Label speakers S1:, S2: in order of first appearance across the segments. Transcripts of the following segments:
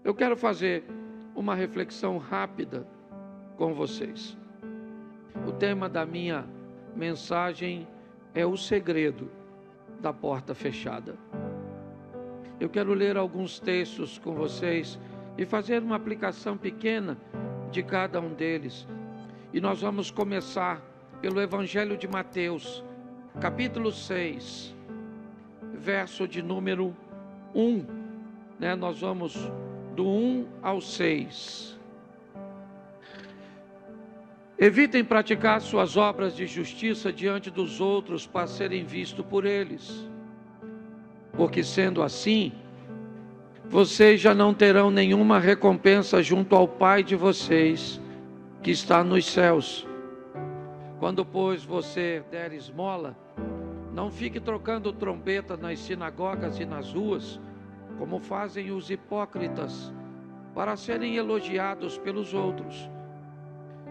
S1: Eu quero fazer uma reflexão rápida com vocês. O tema da minha mensagem é o segredo da porta fechada. Eu quero ler alguns textos com vocês e fazer uma aplicação pequena de cada um deles. E nós vamos começar pelo Evangelho de Mateus, capítulo 6, verso de número 1. Nós vamos do 1 ao 6. Evitem praticar suas obras de justiça diante dos outros para serem vistos por eles. Porque sendo assim, vocês já não terão nenhuma recompensa junto ao Pai de vocês, que está nos céus. Quando, pois, você der esmola, não fique trocando trombeta nas sinagogas e nas ruas, como fazem os hipócritas, para serem elogiados pelos outros.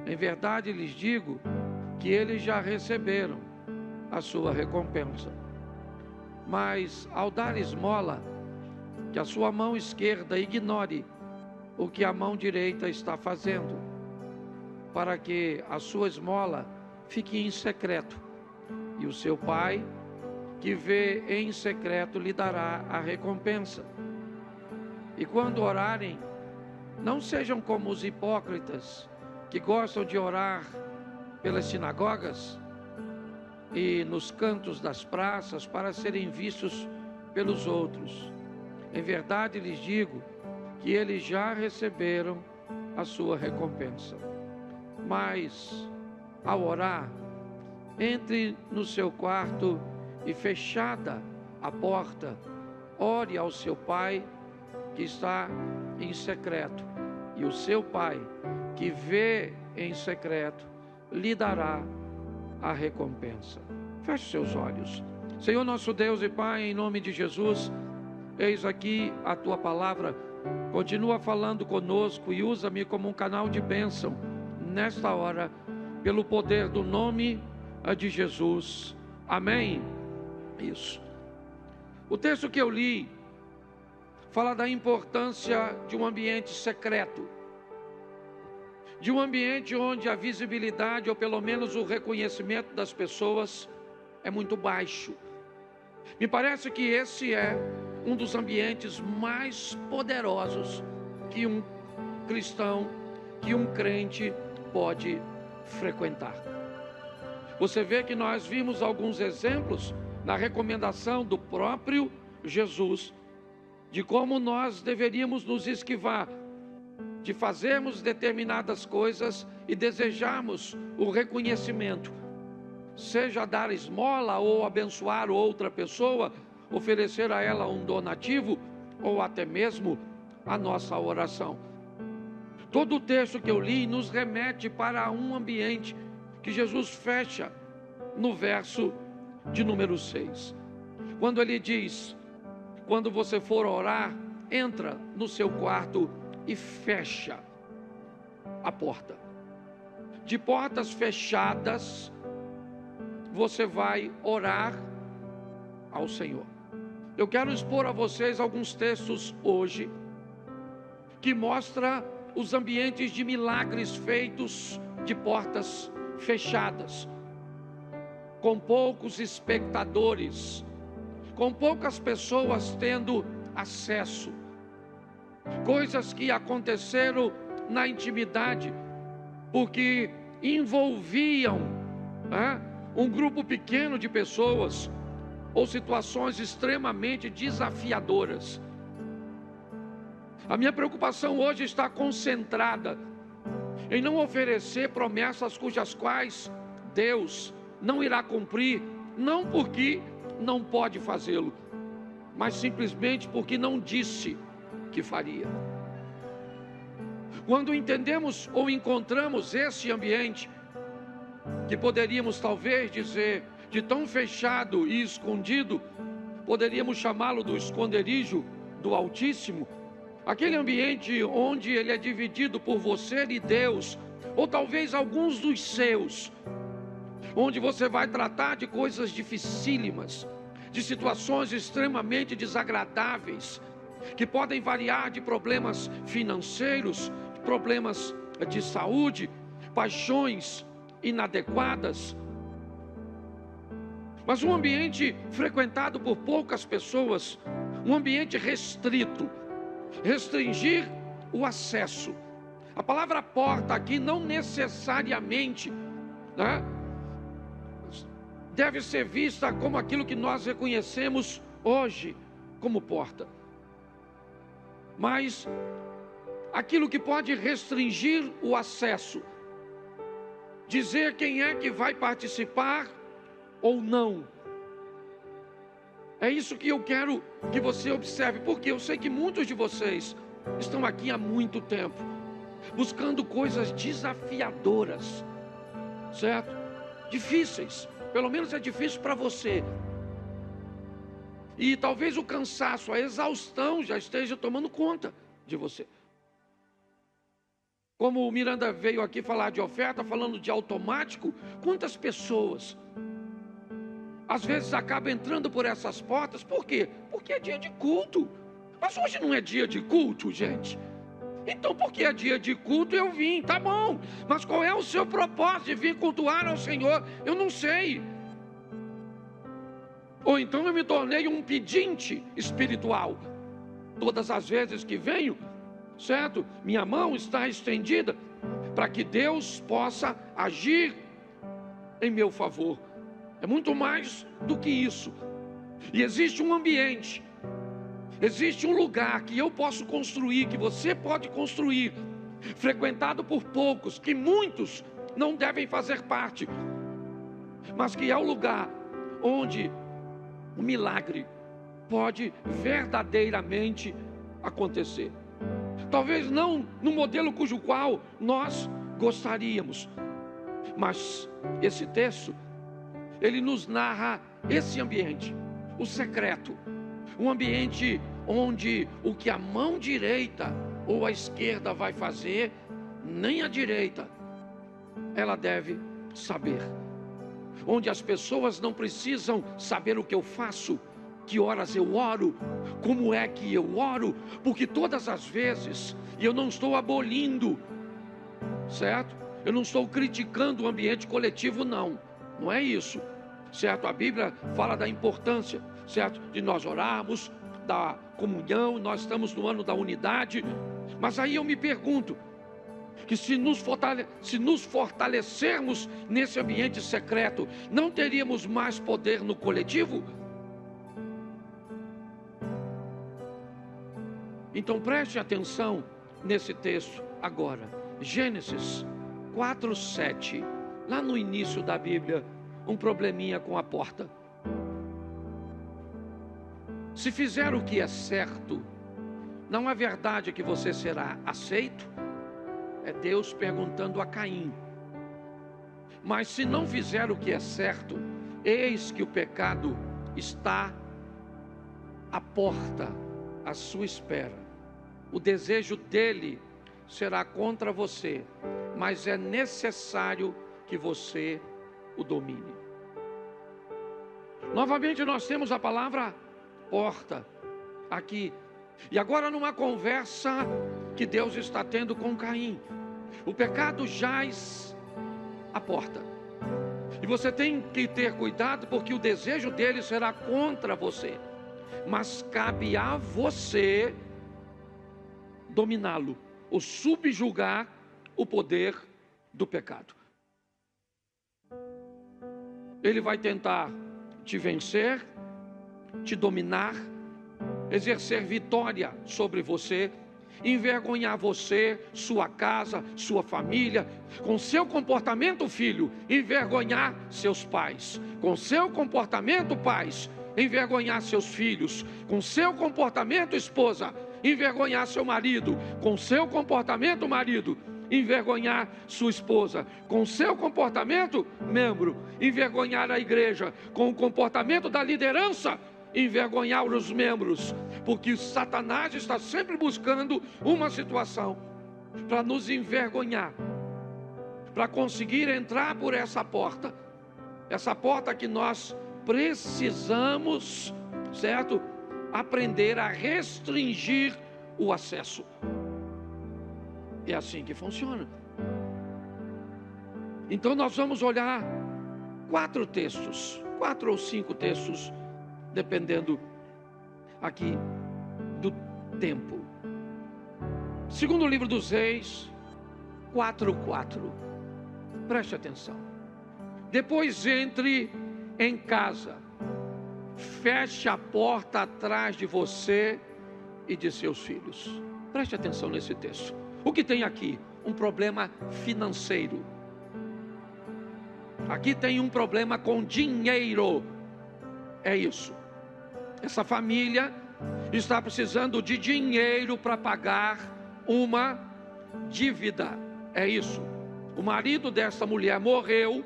S1: Em verdade lhes digo que eles já receberam a sua recompensa. Mas ao dar esmola, que a sua mão esquerda ignore o que a mão direita está fazendo, para que a sua esmola fique em secreto, e o seu Pai, que vê em secreto, lhe dará a recompensa. E quando orarem, não sejam como os hipócritas, que gostam de orar pelas sinagogas e nos cantos das praças para serem vistos pelos outros. Em verdade lhes digo que eles já receberam a sua recompensa. Mas, ao orar, entre no seu quarto e, fechada a porta, ore ao seu Pai que está em secreto, e o seu Pai que vê em secreto lhe dará a recompensa. Feche seus olhos. Senhor nosso Deus e Pai, em nome de Jesus, eis aqui a tua palavra. Continua falando conosco e usa-me como um canal de bênção nesta hora, pelo poder do nome de Jesus. Amém. Isso. O texto que eu li fala da importância de um ambiente secreto, de um ambiente onde a visibilidade, ou pelo menos o reconhecimento das pessoas, é muito baixo. Me parece que esse é um dos ambientes mais poderosos que um cristão, que um crente pode frequentar. Você vê que nós vimos alguns exemplos na recomendação do próprio Jesus, de como nós deveríamos nos esquivar de fazermos determinadas coisas e desejarmos o reconhecimento, seja dar esmola ou abençoar outra pessoa, oferecer a ela um donativo ou até mesmo a nossa oração. Todo o texto que eu li nos remete para um ambiente que Jesus fecha no verso de número 6. Quando ele diz: quando você for orar, entra no seu quarto e fecha a porta. De portas fechadas, você vai orar ao Senhor. Eu quero expor a vocês alguns textos hoje que mostram os ambientes de milagres feitos de portas fechadas, com poucos espectadores, com poucas pessoas tendo acesso. Coisas que aconteceram na intimidade, porque envolviam um grupo pequeno de pessoas, ou situações extremamente desafiadoras. A minha preocupação hoje está concentrada em não oferecer promessas cujas quais Deus não irá cumprir, não porque não pode fazê-lo, mas simplesmente porque não disse que faria. Quando entendemos ou encontramos esse ambiente, que poderíamos talvez dizer de tão fechado e escondido, poderíamos chamá-lo do esconderijo do Altíssimo, aquele ambiente onde ele é dividido por você e Deus, ou talvez alguns dos seus, onde você vai tratar de coisas dificílimas, de situações extremamente desagradáveis, que podem variar de problemas financeiros, problemas de saúde, paixões inadequadas. Mas um ambiente frequentado por poucas pessoas, um ambiente restrito, restringir o acesso. A palavra porta aqui não necessariamente, né, deve ser vista como aquilo que nós reconhecemos hoje como porta, mas aquilo que pode restringir o acesso, dizer quem é que vai participar ou não. É isso que eu quero que você observe, porque eu sei que muitos de vocês estão aqui há muito tempo, buscando coisas desafiadoras, certo? Difíceis, pelo menos é difícil para você. E talvez o cansaço, a exaustão já esteja tomando conta de você. Como o Miranda veio aqui falar de oferta, falando de automático, quantas pessoas às vezes acabam entrando por essas portas? Por quê? Porque é dia de culto. Mas hoje não é dia de culto, gente. Então, porque é dia de culto, eu vim, tá bom. Mas qual é o seu propósito de vir cultuar ao Senhor? Eu não sei. Ou então eu me tornei um pedinte espiritual. Todas as vezes que venho, certo? Minha mão está estendida para que Deus possa agir em meu favor. É muito mais do que isso. E existe um ambiente, existe um lugar que eu posso construir, que você pode construir, frequentado por poucos, que muitos não devem fazer parte, mas que é o lugar onde o milagre pode verdadeiramente acontecer. Talvez não no modelo cujo qual nós gostaríamos, mas esse texto, ele nos narra esse ambiente, o secreto, um ambiente onde o que a mão direita ou a esquerda vai fazer, nem a direita ela deve saber. Onde as pessoas não precisam saber o que eu faço, que horas eu oro, como é que eu oro, porque todas as vezes, e eu não estou abolindo, certo? Eu não estou criticando o ambiente coletivo, não é isso, certo? A Bíblia fala da importância, certo? De nós orarmos, da comunhão, nós estamos no ano da unidade, mas aí eu me pergunto, que se nos fortalecermos nesse ambiente secreto, não teríamos mais poder no coletivo? Então preste atenção nesse texto agora, Gênesis 4:7, lá no início da Bíblia, um probleminha com a porta. Se fizer o que é certo, não é verdade que você será aceito? É Deus perguntando a Caim. Mas se não fizer o que é certo, eis que o pecado está à porta, à sua espera. O desejo dele será contra você, mas é necessário que você o domine. Novamente nós temos a palavra porta aqui. E agora numa conversa que Deus está tendo com Caim. O pecado jaz à porta. E você tem que ter cuidado, porque o desejo dele será contra você. Mas cabe a você dominá-lo, ou subjugar o poder do pecado. Ele vai tentar te vencer, te dominar, exercer vitória sobre você, envergonhar você, sua casa, sua família, com seu comportamento, filho, envergonhar seus pais, com seu comportamento, pais, envergonhar seus filhos, com seu comportamento, esposa, envergonhar seu marido, com seu comportamento, marido, envergonhar sua esposa, com seu comportamento, membro, envergonhar a igreja, com o comportamento da liderança, envergonhar os membros, porque Satanás está sempre buscando uma situação para nos envergonhar, para conseguir entrar por essa porta que nós precisamos, certo? aprender a restringir o acesso. É assim que funciona. Então nós vamos olhar 4 textos, 4 ou 5 textos, dependendo aqui do tempo. Segundo livro dos Reis, 4:4. Preste atenção. Depois entre em casa, feche a porta atrás de você e de seus filhos. Preste atenção nesse texto. O que tem aqui? Um problema financeiro. Aqui tem um problema com dinheiro. É isso. Essa família está precisando de dinheiro para pagar uma dívida. É isso. O marido dessa mulher morreu,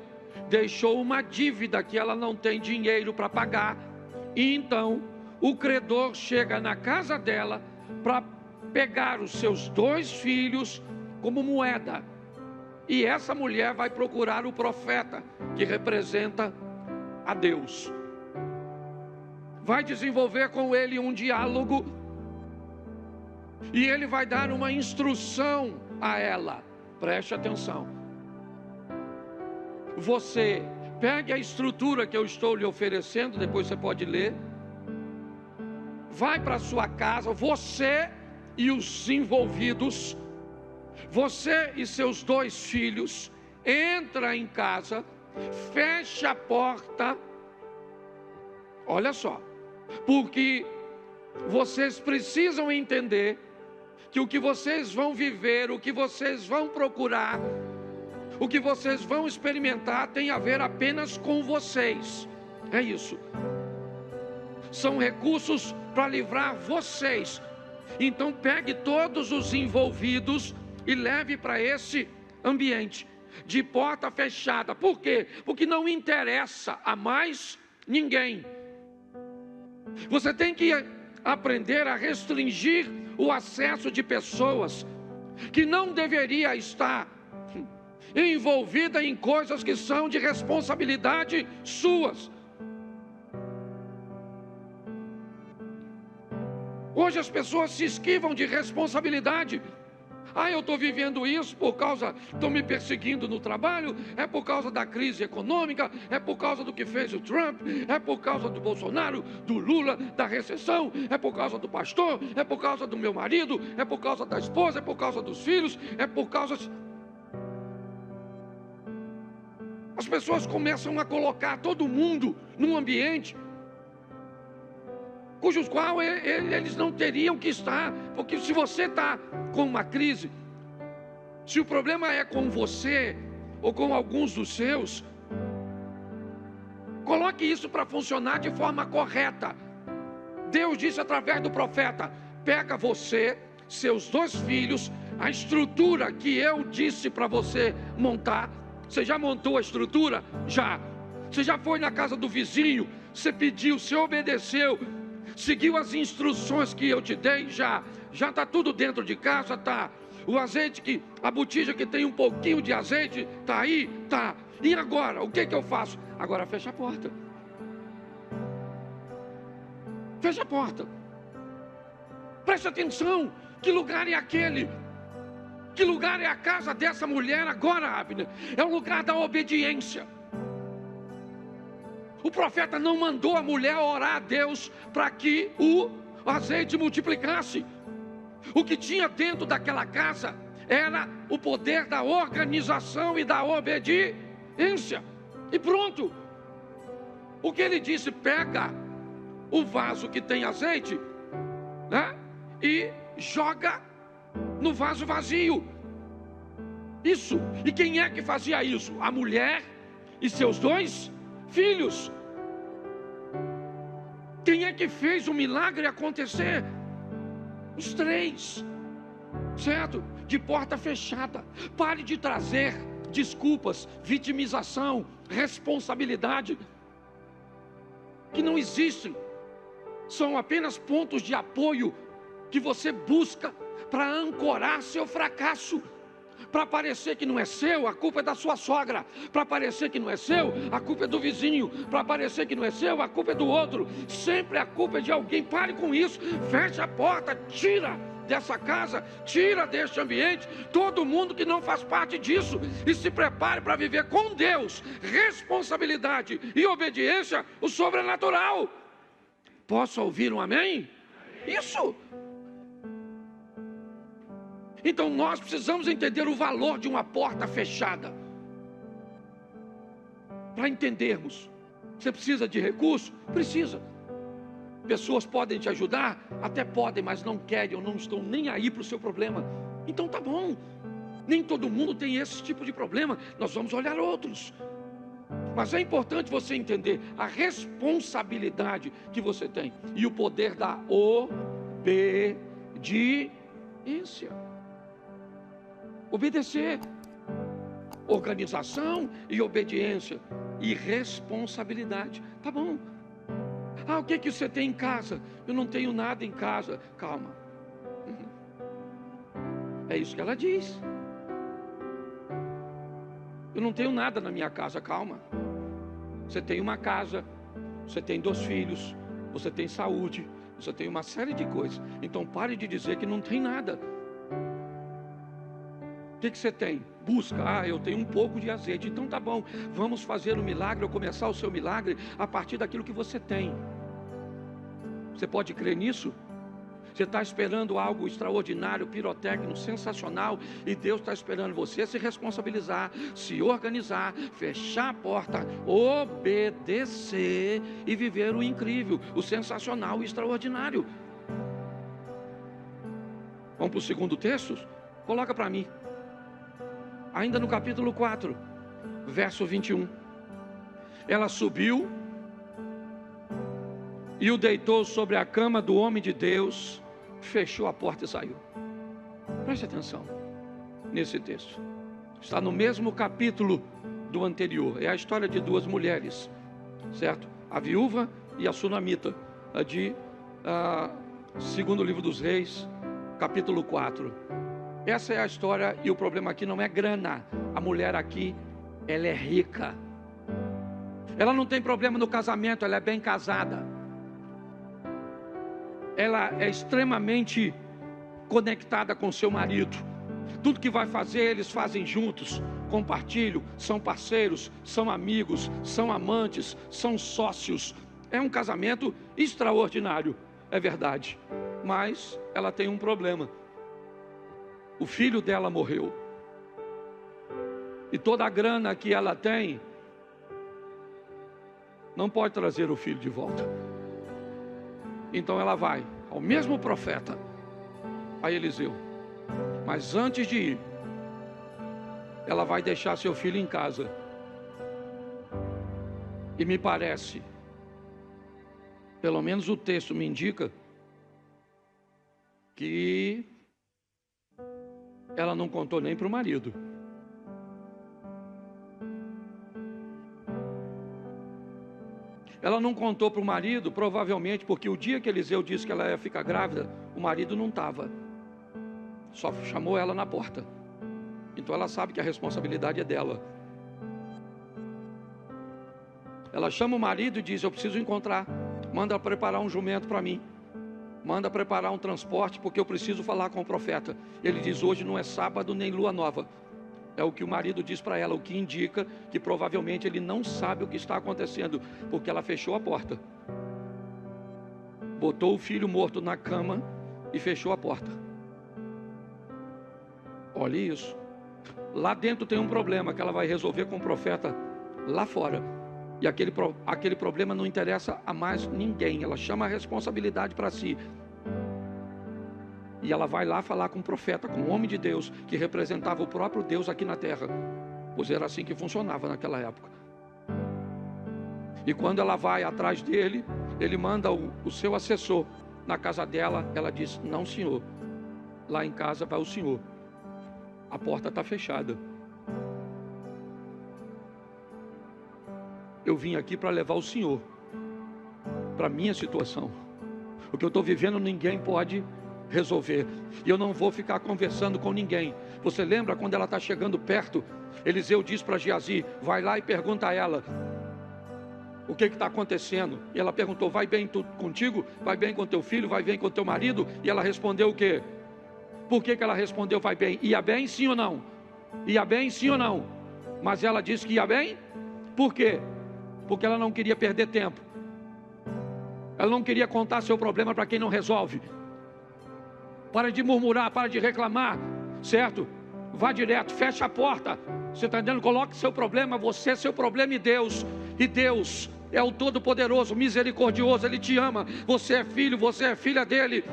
S1: deixou uma dívida que ela não tem dinheiro para pagar. E então o credor chega na casa dela para pegar os seus 2 filhos como moeda. E essa mulher vai procurar o profeta, que representa a Deus. Vai desenvolver com ele um diálogo. E ele vai dar uma instrução a ela. Preste atenção. Você pegue a estrutura que eu estou lhe oferecendo, depois você pode ler. Vai para sua casa, você e os envolvidos, você e seus 2 filhos, entra em casa, fecha a porta. Olha só, porque vocês precisam entender que o que vocês vão viver, o que vocês vão procurar, o que vocês vão experimentar tem a ver apenas com vocês. É isso. São recursos para livrar vocês. Então pegue todos os envolvidos e leve para esse ambiente de porta fechada. Por quê? Porque não interessa a mais ninguém. Você tem que aprender a restringir o acesso de pessoas que não deveria estar envolvida em coisas que são de responsabilidade suas. Hoje as pessoas se esquivam de responsabilidade. Eu estou vivendo isso por causa, estão me perseguindo no trabalho, é por causa da crise econômica, é por causa do que fez o Trump, é por causa do Bolsonaro, do Lula, da recessão, é por causa do pastor, é por causa do meu marido, é por causa da esposa, é por causa dos filhos, é por causa... As pessoas começam a colocar todo mundo num ambiente cujos qual eles não teriam que estar. Porque se você está com uma crise, se o problema é com você ou com alguns dos seus, coloque isso para funcionar de forma correta. Deus disse através do profeta: pega você, seus 2 filhos, a estrutura que eu disse para você montar. Você já montou a estrutura? Já. Você já foi na casa do vizinho, você pediu, você obedeceu, seguiu as instruções que eu te dei? Já está tudo dentro de casa, tá? O azeite, a botija que tem um pouquinho de azeite, tá aí? Tá. E agora, o que eu faço? Agora fecha a porta. Fecha a porta. Preste atenção, que lugar é aquele? Que lugar é a casa dessa mulher agora, Abner? É o lugar da obediência. O profeta não mandou a mulher orar a Deus para que o azeite multiplicasse. O que tinha dentro daquela casa era o poder da organização e da obediência. E pronto. O que ele disse: pega o vaso que tem azeite, né, e joga no vaso vazio. Isso. E quem é que fazia isso? A mulher e seus 2 filhos. Quem é que fez o milagre acontecer? Os 3, certo? De porta fechada. Pare de trazer desculpas, vitimização, responsabilidade que não existem. São apenas pontos de apoio que você busca para ancorar seu fracasso. Para parecer que não é seu, a culpa é da sua sogra. Para parecer que não é seu, a culpa é do vizinho. Para parecer que não é seu, a culpa é do outro. Sempre a culpa é de alguém. Pare com isso. Feche a porta, tira dessa casa, tira deste ambiente todo mundo que não faz parte disso, e se prepare para viver com Deus responsabilidade e obediência, o sobrenatural. Posso ouvir um amém? Isso. Então nós precisamos entender o valor de uma porta fechada. Para entendermos, você precisa de recurso? Precisa. Pessoas podem te ajudar? Até podem, mas não querem ou não estão nem aí para o seu problema. Então tá bom. Nem todo mundo tem esse tipo de problema. Nós vamos olhar outros. Mas é importante você entender a responsabilidade que você tem e o poder da obediência. Obedecer. Organização e obediência. E responsabilidade. Tá bom. Ah, o que você tem em casa? Eu não tenho nada em casa. Calma. É isso que ela diz. Eu não tenho nada na minha casa. Calma. Você tem uma casa, você tem 2 filhos, você tem saúde, você tem uma série de coisas. Então pare de dizer que não tem nada. O que você tem? Busca. Ah, eu tenho um pouco de azeite. Então tá bom, vamos fazer o milagre, ou começar o seu milagre a partir daquilo que você tem. Você pode crer nisso? Você está esperando algo extraordinário, pirotécnico, sensacional, e Deus está esperando você se responsabilizar, se organizar, fechar a porta, obedecer e viver o incrível, o sensacional, o extraordinário. Vamos para o segundo texto? Coloca para mim. Ainda no capítulo 4, verso 21. Ela subiu e o deitou sobre a cama do homem de Deus, fechou a porta e saiu. Preste atenção nesse texto. Está no mesmo capítulo do anterior. É a história de 2 mulheres, certo? A viúva e a sunamita, de segundo livro dos Reis, capítulo 4. Essa é a história, e o problema aqui não é grana. A mulher aqui, ela é rica. Ela não tem problema no casamento, ela é bem casada. Ela é extremamente conectada com seu marido. Tudo que vai fazer, eles fazem juntos, compartilham, são parceiros, são amigos, são amantes, são sócios. É um casamento extraordinário, é verdade. Mas ela tem um problema. O filho dela morreu. E toda a grana que ela tem não pode trazer o filho de volta. Então ela vai ao mesmo profeta, a Eliseu. Mas antes de ir, ela vai deixar seu filho em casa. E me parece, pelo menos o texto me indica, que ela não contou nem para o marido. Ela não contou para o marido, provavelmente porque o dia que Eliseu disse que ela ia ficar grávida, o marido não estava. Só chamou ela na porta. Então ela sabe que a responsabilidade é dela. Ela chama o marido e diz: eu preciso encontrar. Manda preparar um jumento para mim. Manda preparar um transporte, porque eu preciso falar com o profeta. Ele diz: hoje não é sábado nem lua nova. É o que o marido diz para ela, o que indica que provavelmente ele não sabe o que está acontecendo, porque ela fechou a porta, botou o filho morto na cama e fechou a porta. Olhe isso. Lá dentro tem um problema que ela vai resolver com o profeta lá fora. E aquele problema não interessa a mais ninguém. Ela chama a responsabilidade para si. E ela vai lá falar com o profeta, com o homem de Deus, que representava o próprio Deus aqui na terra. Pois era assim que funcionava naquela época. E quando ela vai atrás dele, ele manda o seu assessor na casa dela. Ela diz: não, senhor, lá em casa vai o senhor. A porta está fechada. Eu vim aqui para levar o senhor para a minha situação. O que eu estou vivendo ninguém pode resolver. E eu não vou ficar conversando com ninguém. Você lembra quando ela está chegando perto? Eliseu diz para Geazi: vai lá e pergunta a ela o que está acontecendo. E ela perguntou: vai bem contigo? Vai bem com teu filho? Vai bem com teu marido? E ela respondeu o quê? Por que ela respondeu vai bem? Ia bem sim ou não? Ia bem sim ou não? Mas ela disse que ia bem? Por quê? Porque ela não queria perder tempo. Ela não queria contar seu problema para quem não resolve. Para de murmurar, para de reclamar, certo? Vá direto, fecha a porta. Você está entendendo? Coloque seu problema, você, seu problema e Deus. E Deus é o Todo-Poderoso, misericordioso, Ele te ama. Você é filho, você é filha dEle.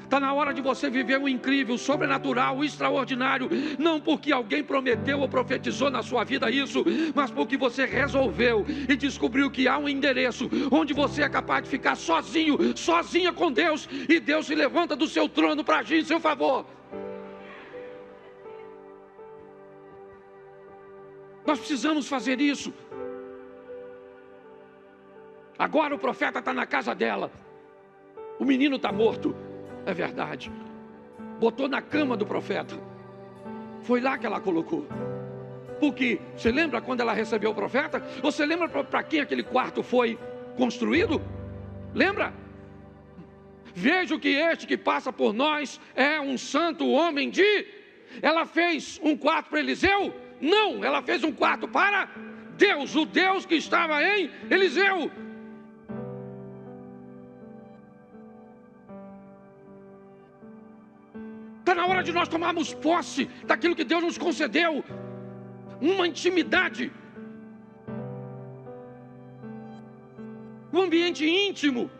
S1: Está na hora de você viver o incrível, o sobrenatural, o extraordinário. Não porque alguém prometeu ou profetizou na sua vida isso, mas porque você resolveu e descobriu que há um endereço onde você é capaz de ficar sozinho, sozinha com Deus. E Deus se levanta do seu trono para agir em seu favor. Nós precisamos fazer isso. Agora o profeta está na casa dela. O menino está morto. É verdade. Botou na cama do profeta. Foi lá que ela colocou. Porque, você lembra quando ela recebeu o profeta? Você lembra para quem aquele quarto foi construído? Lembra? Vejo que este que passa por nós é um santo homem de... Ela fez um quarto para Eliseu? Não, ela fez um quarto para Deus, o Deus que estava em Eliseu. Está na hora de nós tomarmos posse daquilo que Deus nos concedeu. Uma intimidade. Um ambiente íntimo.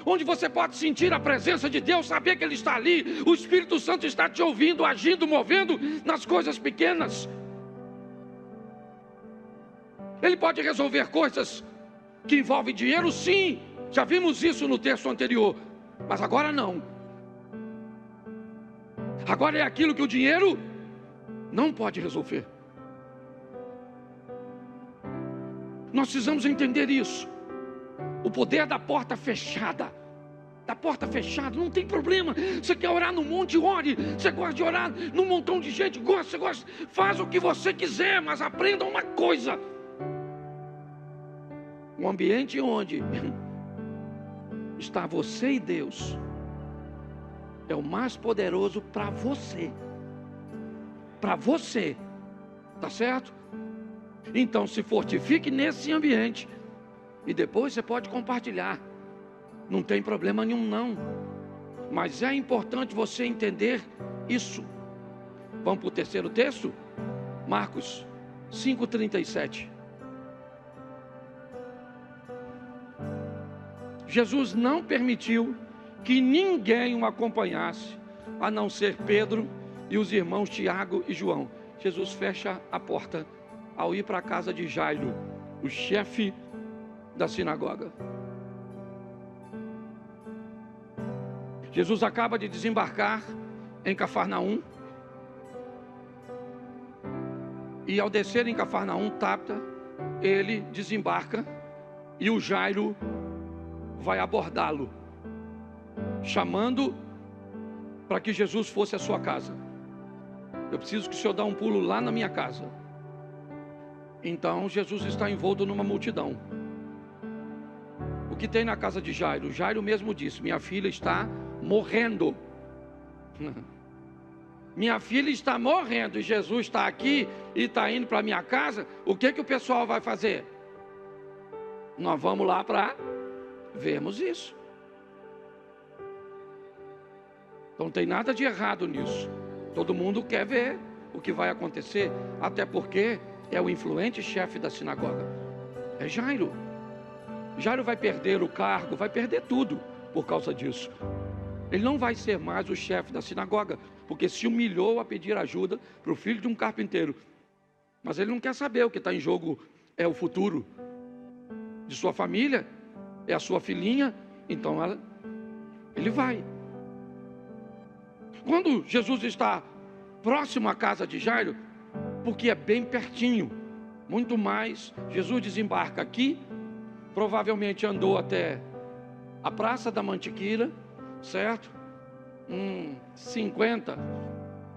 S1: Onde você pode sentir a presença de Deus, saber que Ele está ali. O Espírito Santo está te ouvindo, agindo, movendo nas coisas pequenas. Ele pode resolver coisas que envolvem dinheiro, sim. Já vimos isso no texto anterior. Mas agora não. Agora é aquilo que o dinheiro não pode resolver. Nós precisamos entender isso. O poder da porta fechada. Da porta fechada, não tem problema. Você quer orar no monte, ore. Você gosta de orar num montão de gente, você gosta. Faz o que você quiser, mas aprenda uma coisa. Um ambiente onde está você e Deus é o mais poderoso para você. Para você. Tá certo? Então se fortifique nesse ambiente. E depois você pode compartilhar. Não tem problema nenhum não. Mas é importante você entender isso. Vamos para o terceiro texto? Marcos 5:37. Jesus não permitiu que ninguém o acompanhasse, a não ser Pedro e os irmãos Tiago e João. Jesus fecha a porta ao ir para a casa de Jairo, o chefe da sinagoga. Jesus acaba de desembarcar em Cafarnaum. E ao descer em Cafarnaum, Tabita, ele desembarca e o Jairo vai abordá-lo, chamando para que Jesus fosse à sua casa. Eu preciso que o senhor dê um pulo lá na minha casa. Então Jesus está envolto numa multidão. O que tem na casa de Jairo? Jairo mesmo disse: minha filha está morrendo. Minha filha está morrendo e Jesus está aqui e está indo para a minha casa. O que o pessoal vai fazer? Nós vamos lá para vermos isso. Então não tem nada de errado nisso. Todo mundo quer ver o que vai acontecer, até porque é o influente chefe da sinagoga. É Jairo. Jairo vai perder o cargo, vai perder tudo por causa disso. Ele não vai ser mais o chefe da sinagoga, porque se humilhou a pedir ajuda para o filho de um carpinteiro. Mas ele não quer saber. O que está em jogo é o futuro de sua família, é a sua filhinha. Então ele vai. Quando Jesus está próximo à casa de Jairo, porque é bem pertinho, muito mais, Jesus desembarca aqui, provavelmente andou até a Praça da Mantiqueira, certo? 50,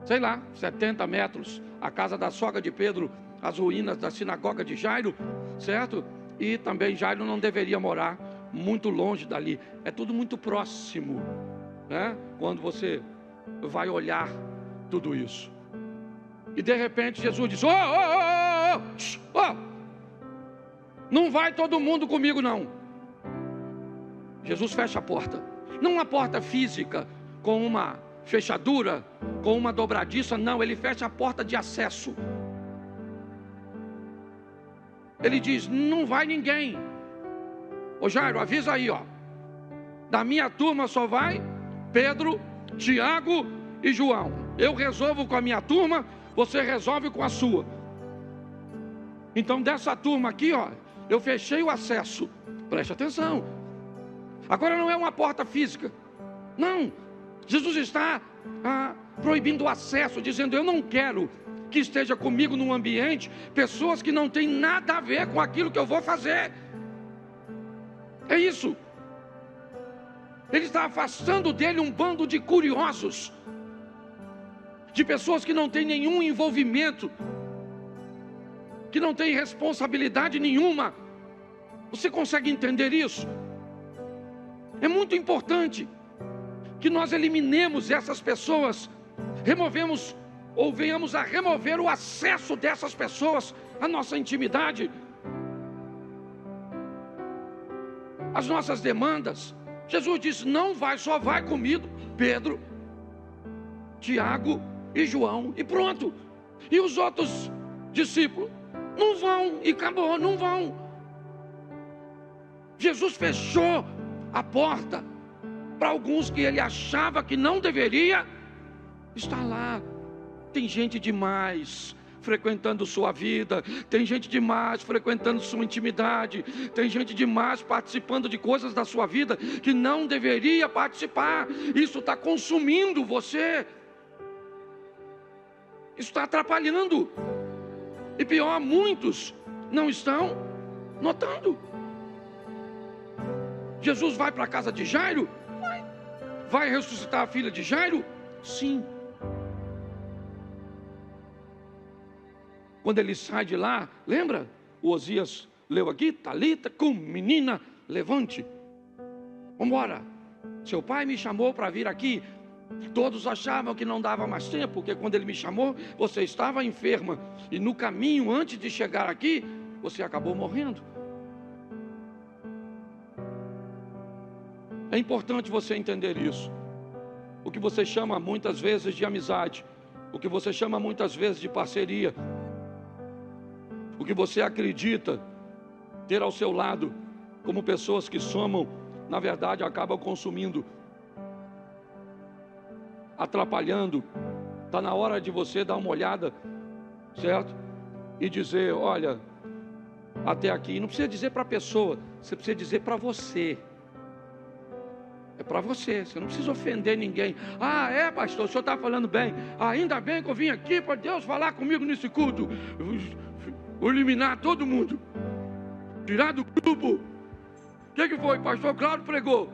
S1: sei lá, 70 metros, a casa da sogra de Pedro, as ruínas da sinagoga de Jairo, certo? E também Jairo não deveria morar muito longe dali, é tudo muito próximo, né? Quando você vai olhar tudo isso. E de repente Jesus diz: não vai todo mundo comigo não. Jesus fecha a porta, não uma porta física com uma fechadura, com uma dobradiça, não, ele fecha a porta de acesso. Ele diz: não vai ninguém. Ô Jairo, avisa aí, ó, da minha turma só vai Pedro, Tiago e João. Eu resolvo com a minha turma, você resolve com a sua. Então dessa turma aqui, ó, eu fechei o acesso. Preste atenção. Agora não é uma porta física, não. Jesus está proibindo o acesso, dizendo: eu não quero que esteja comigo num ambiente pessoas que não têm nada a ver com aquilo que eu vou fazer. É isso. Ele está afastando dele um bando de curiosos, de pessoas que não têm nenhum envolvimento, que não têm responsabilidade nenhuma. Você consegue entender isso? É muito importante que nós eliminemos essas pessoas, removemos ou venhamos a remover o acesso dessas pessoas à nossa intimidade, às nossas demandas. Jesus disse: não vai, só vai comigo Pedro, Tiago e João, e pronto. E os outros discípulos não vão, e acabou, não vão. Jesus fechou a porta para alguns que ele achava que não deveria estar lá. Tem gente demais frequentando sua vida, tem gente demais frequentando sua intimidade, tem gente demais participando de coisas da sua vida que não deveria participar. Isso está consumindo você, isso está atrapalhando, e pior, muitos não estão notando. Jesus vai para a casa de Jairo? Vai ressuscitar a filha de Jairo? Sim. Quando ele sai de lá, lembra? O Osias leu aqui: Talita cum, menina, levante. Vamos embora. Seu pai me chamou para vir aqui. Todos achavam que não dava mais tempo, porque quando ele me chamou, você estava enferma. E no caminho, antes de chegar aqui, você acabou morrendo. É importante você entender isso. O que você chama muitas vezes de amizade, o que você chama muitas vezes de parceria, o que você acredita ter ao seu lado como pessoas que somam, na verdade acabam consumindo, atrapalhando. Está na hora de você dar uma olhada, certo? E dizer: olha, até aqui. Não precisa dizer para a pessoa, você precisa dizer para você. É para você, você não precisa ofender ninguém. Ah, é, pastor, o senhor está falando bem. Ainda bem que eu vim aqui para Deus falar comigo nesse culto. Vou eliminar todo mundo, tirar do grupo. O que foi? Pastor Cláudio pregou,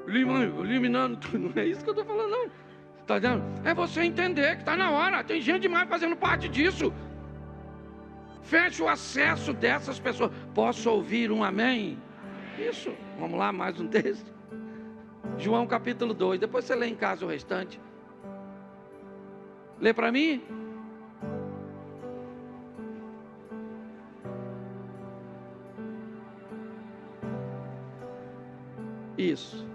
S1: eliminando tudo. Não é isso que eu estou falando, não. Tá dando? É você entender que está na hora. Tem gente demais fazendo parte disso. Feche o acesso dessas pessoas. Posso ouvir um amém? Isso. Vamos lá, mais um texto. João capítulo 2. Depois você lê em casa o restante. Lê para mim. Isso.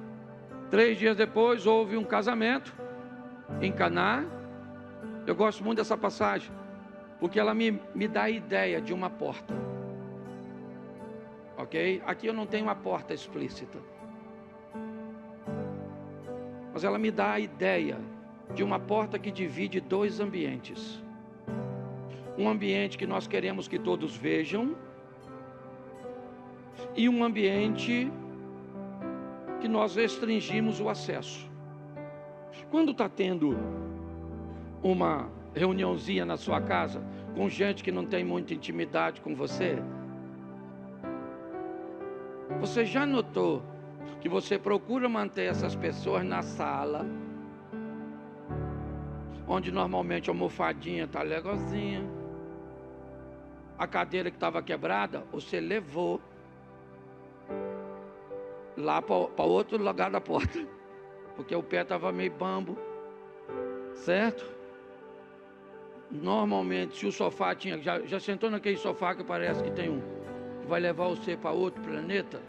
S1: 3 dias depois houve um casamento em Caná. Eu gosto muito dessa passagem, porque ela me dá a ideia de uma porta. Ok? Aqui eu não tenho uma porta explícita, mas ela me dá a ideia de uma porta que divide 2 ambientes. Um ambiente que nós queremos que todos vejam, e um ambiente que nós restringimos o acesso. Quando está tendo uma reuniãozinha na sua casa, com gente que não tem muita intimidade com você, você já notou que você procura manter essas pessoas na sala, onde normalmente a almofadinha está legalzinha, a cadeira que estava quebrada, você levou lá para outro lugar da porta, porque o pé estava meio bambo, certo? Normalmente, se o sofá tinha, já sentou naquele sofá que parece que tem que vai levar você para outro planeta?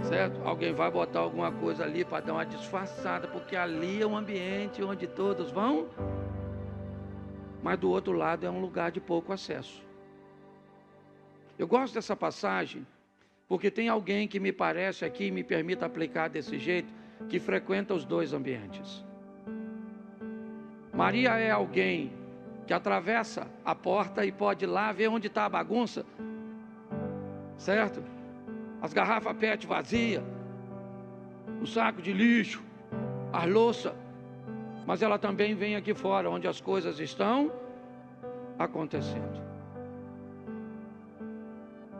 S1: Certo? Alguém vai botar alguma coisa ali para dar uma disfarçada, porque ali é um ambiente onde todos vão, mas do outro lado é um lugar de pouco acesso. Eu gosto dessa passagem, porque tem alguém que me parece aqui, me permita aplicar desse jeito, que frequenta os dois ambientes. Maria é alguém que atravessa a porta e pode ir lá ver onde está a bagunça, certo? As garrafas PET vazias, o saco de lixo, a louça, mas ela também vem aqui fora, onde as coisas estão acontecendo.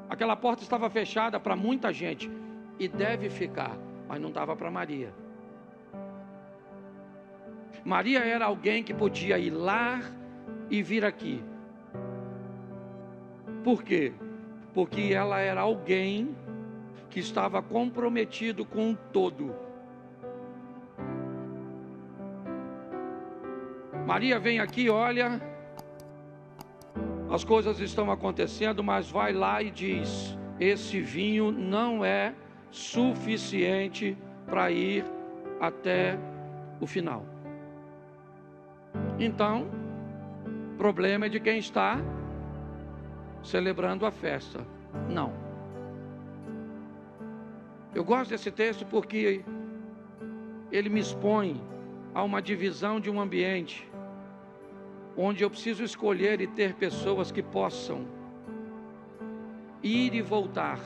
S1: Aquela porta estava fechada para muita gente, e deve ficar, mas não estava para Maria. Maria era alguém que podia ir lá e vir aqui. Por quê? Porque ela era alguém que estava comprometido com o todo. Maria vem aqui, olha, as coisas estão acontecendo, mas vai lá e diz: esse vinho não é suficiente para ir até o final. Então, o problema é de quem está celebrando a festa. Não. Eu gosto desse texto porque ele me expõe a uma divisão de um ambiente onde eu preciso escolher e ter pessoas que possam ir e voltar,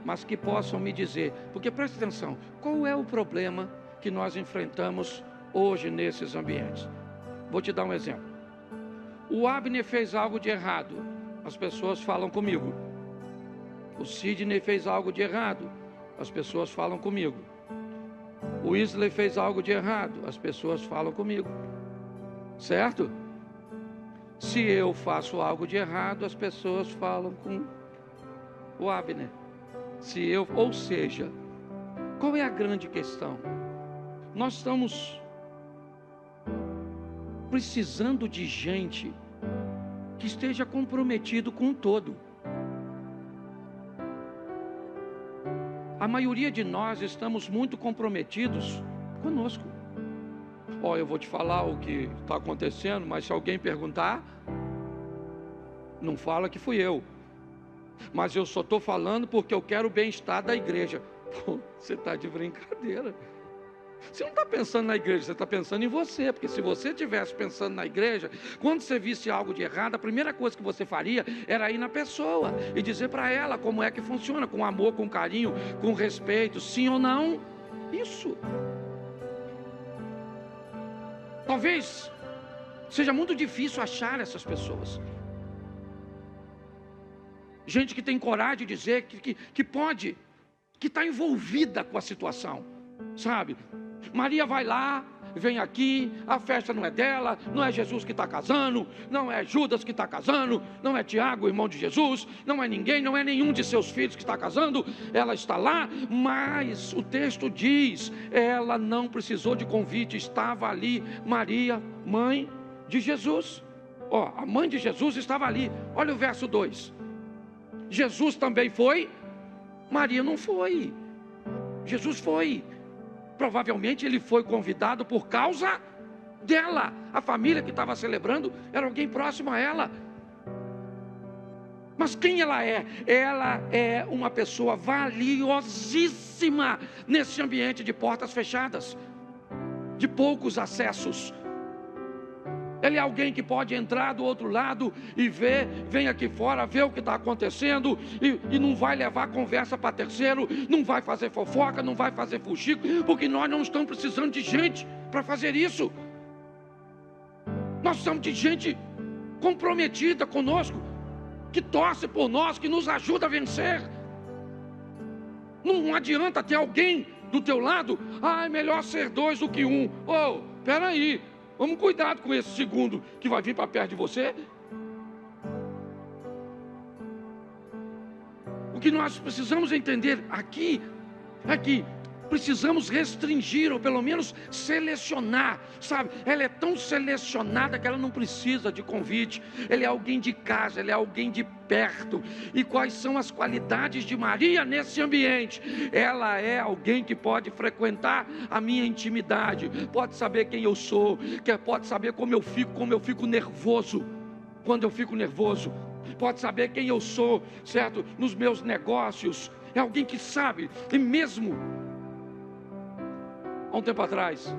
S1: mas que possam me dizer, porque preste atenção, qual é o problema que nós enfrentamos hoje nesses ambientes? Vou te dar um exemplo. O Abner fez algo de errado, as pessoas falam comigo. O Sidney fez algo de errado, as pessoas falam comigo. O Isley fez algo de errado, as pessoas falam comigo. Certo? Se eu faço algo de errado, as pessoas falam com o Abner. Ou seja, qual é a grande questão? Nós estamos precisando de gente que esteja comprometido com o todo. A maioria de nós estamos muito comprometidos conosco. Eu vou te falar o que está acontecendo, mas se alguém perguntar, não fala que fui eu. Mas eu só estou falando porque eu quero o bem-estar da igreja. Pô, você está de brincadeira. Você não está pensando na igreja, você está pensando em você. Porque se você estivesse pensando na igreja, quando você visse algo de errado, a primeira coisa que você faria era ir na pessoa e dizer para ela como é que funciona, com amor, com carinho, com respeito, sim ou não. Isso. Talvez seja muito difícil achar essas pessoas. Gente que tem coragem de dizer que pode, que está envolvida com a situação, sabe? Maria vai lá, vem aqui, a festa não é dela, não é Jesus que está casando, não é Judas que está casando, não é Tiago, irmão de Jesus, não é ninguém, não é nenhum de seus filhos que está casando, ela está lá, mas o texto diz, ela não precisou de convite, estava ali Maria, mãe de Jesus. A mãe de Jesus estava ali, olha o verso 2, Jesus também foi, Maria não foi, Jesus foi. Provavelmente ele foi convidado por causa dela. A família que estava celebrando era alguém próximo a ela. Mas quem ela é? Ela é uma pessoa valiosíssima nesse ambiente de portas fechadas, de poucos acessos. Ele é alguém que pode entrar do outro lado e ver, vem aqui fora, ver o que está acontecendo e não vai levar conversa para terceiro, não vai fazer fofoca, não vai fazer fuxico, porque nós não estamos precisando de gente para fazer isso. Nós precisamos de gente comprometida conosco, que torce por nós, que nos ajuda a vencer. Não adianta ter alguém do teu lado, é melhor ser 2 do que 1. Peraí, vamos cuidado com esse segundo que vai vir para perto de você. O que nós precisamos entender aqui é que precisamos restringir, ou pelo menos selecionar, sabe? Ela é tão selecionada que ela não precisa de convite. Ela é alguém de casa, ela é alguém de perto. E quais são as qualidades de Maria nesse ambiente? Ela é alguém que pode frequentar a minha intimidade, pode saber quem eu sou, pode saber como eu fico nervoso, quando eu fico nervoso, pode saber quem eu sou, certo? Nos meus negócios. É alguém que sabe. E mesmo há um tempo atrás,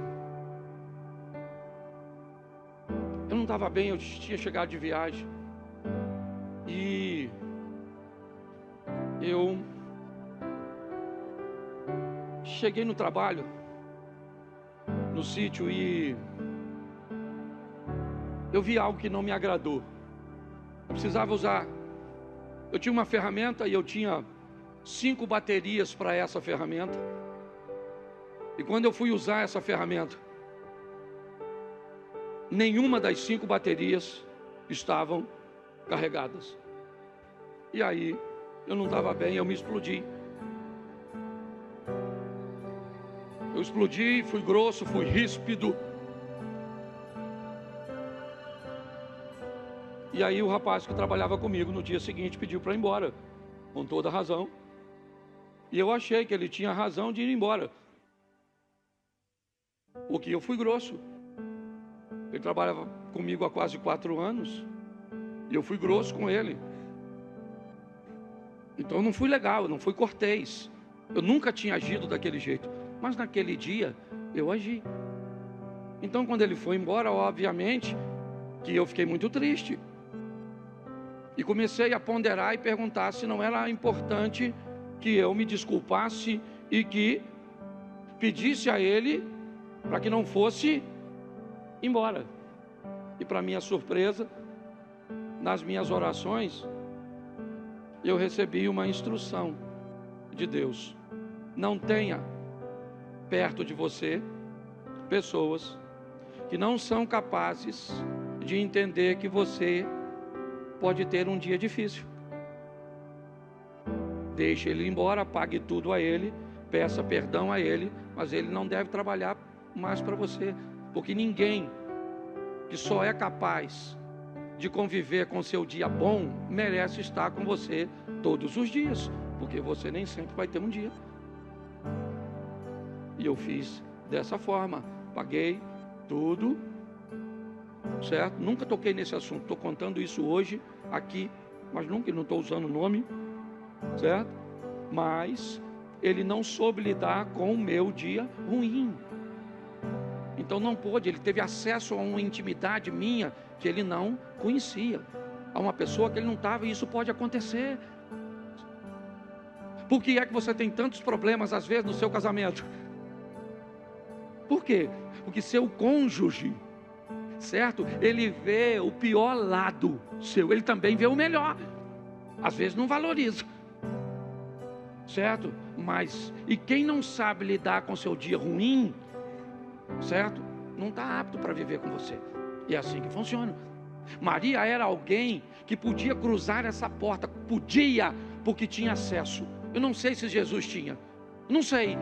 S1: eu não estava bem, eu tinha chegado de viagem, e eu cheguei no trabalho, no sítio, e eu vi algo que não me agradou. Eu precisava usar, eu tinha uma ferramenta e eu tinha 5 baterias para essa ferramenta. E quando eu fui usar essa ferramenta, nenhuma das 5 baterias estavam carregadas. E aí, eu não estava bem, eu me explodi. Eu explodi, fui grosso, fui ríspido. E aí o rapaz que trabalhava comigo no dia seguinte pediu para ir embora, com toda razão. E eu achei que ele tinha razão de ir embora, porque eu fui grosso. Ele trabalhava comigo há quase 4 anos, e eu fui grosso com ele. Então eu não fui legal, eu não fui cortês. Eu nunca tinha agido daquele jeito, mas naquele dia eu agi. Então quando ele foi embora, obviamente que eu fiquei muito triste. E comecei a ponderar e perguntar se não era importante que eu me desculpasse e que pedisse a ele para que não fosse embora. E para minha surpresa, nas minhas orações, eu recebi uma instrução de Deus: não tenha perto de você pessoas que não são capazes de entender que você pode ter um dia difícil. Deixe ele ir embora, pague tudo a ele, peça perdão a ele, mas ele não deve trabalhar mais para você, porque ninguém que só é capaz de conviver com seu dia bom merece estar com você todos os dias, porque você nem sempre vai ter um dia. E eu fiz dessa forma, paguei tudo, certo? Nunca toquei nesse assunto, estou contando isso hoje aqui, mas nunca, não estou usando o nome, certo? Mas ele não soube lidar com o meu dia ruim. Então não pôde, ele teve acesso a uma intimidade minha que ele não conhecia, a uma pessoa que ele não estava, e isso pode acontecer. Por que é que você tem tantos problemas às vezes no seu casamento? Por quê? Porque seu cônjuge, certo? Ele vê o pior lado seu, ele também vê o melhor. Às vezes não valoriza, certo? Mas, e quem não sabe lidar com seu dia ruim, certo? Não está apto para viver com você. E é assim que funciona. Maria era alguém que podia cruzar essa porta, podia, porque tinha acesso. Eu não sei se Jesus tinha, não sei,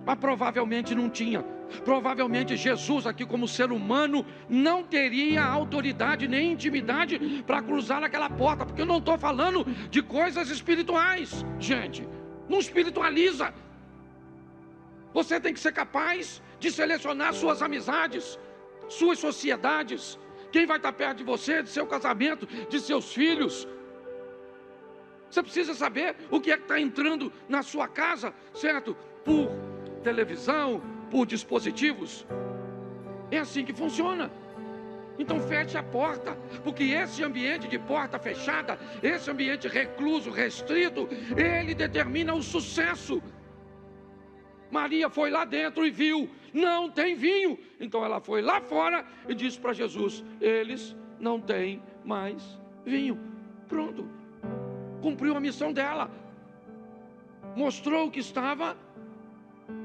S1: mas provavelmente não tinha. Provavelmente Jesus aqui como ser humano não teria autoridade nem intimidade para cruzar aquela porta, porque eu não estou falando de coisas espirituais, gente, não espiritualiza. Você tem que ser capaz de selecionar suas amizades, suas sociedades, quem vai estar perto de você, de seu casamento, de seus filhos. Você precisa saber o que é que está entrando na sua casa, certo? Por televisão, por dispositivos. É assim que funciona. Então feche a porta, porque esse ambiente de porta fechada, esse ambiente recluso, restrito, ele determina o sucesso. Maria foi lá dentro e viu, não tem vinho. Então ela foi lá fora e disse para Jesus: eles não têm mais vinho. Pronto, cumpriu a missão dela. mostrou o que estava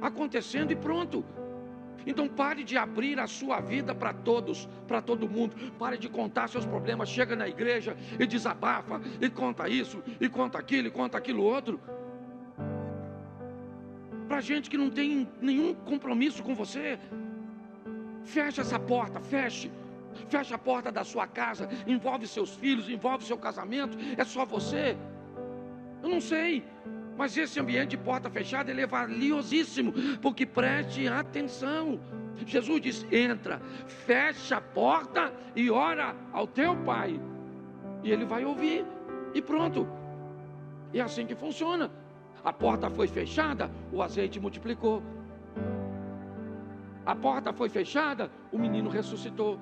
S1: acontecendo e pronto. Então pare de abrir a sua vida para todos, para todo mundo. Pare de contar seus problemas. Chega na igreja e desabafa, e conta isso, e conta aquilo, e conta aquilo outro. Para gente que não tem nenhum compromisso com você. Feche essa porta, feche. Feche a porta da sua casa. Envolve seus filhos, envolve seu casamento. É só você. Eu não sei. Mas esse ambiente de porta fechada, ele é valiosíssimo, porque preste atenção. Jesus diz: entra, fecha a porta e ora ao teu Pai, e Ele vai ouvir, e pronto. E é assim que funciona. A porta foi fechada, o azeite multiplicou. A porta foi fechada, o menino ressuscitou.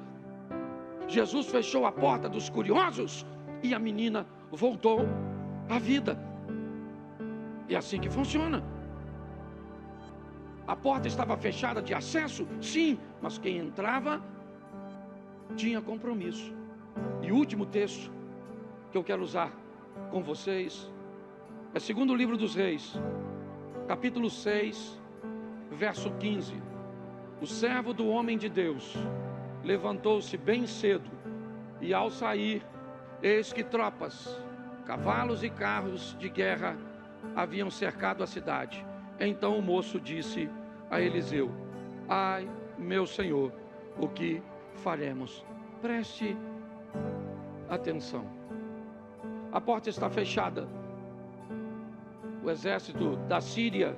S1: Jesus fechou a porta dos curiosos, e a menina voltou à vida. É assim que funciona. A porta estava fechada de acesso? Sim, mas quem entrava tinha compromisso. E o último texto que eu quero usar com vocês é segundo livro dos Reis, capítulo 6, verso 15. O servo do homem de Deus levantou-se bem cedo, e ao sair, eis que tropas, cavalos e carros de guerra haviam cercado a cidade. Então o moço disse a Eliseu: ai, meu senhor, o que faremos? Preste atenção. A porta está fechada. O exército da Síria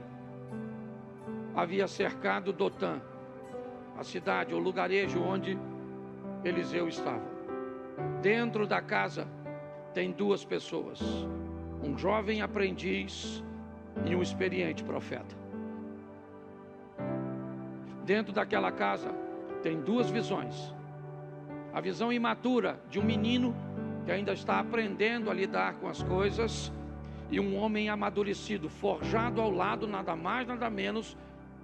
S1: havia cercado Dotã, a cidade, o lugarejo onde Eliseu estava. Dentro da casa tem duas pessoas: um jovem aprendiz e um experiente profeta. Dentro daquela casa tem duas visões: a visão imatura de um menino que ainda está aprendendo a lidar com as coisas, e um homem amadurecido, forjado ao lado nada mais nada menos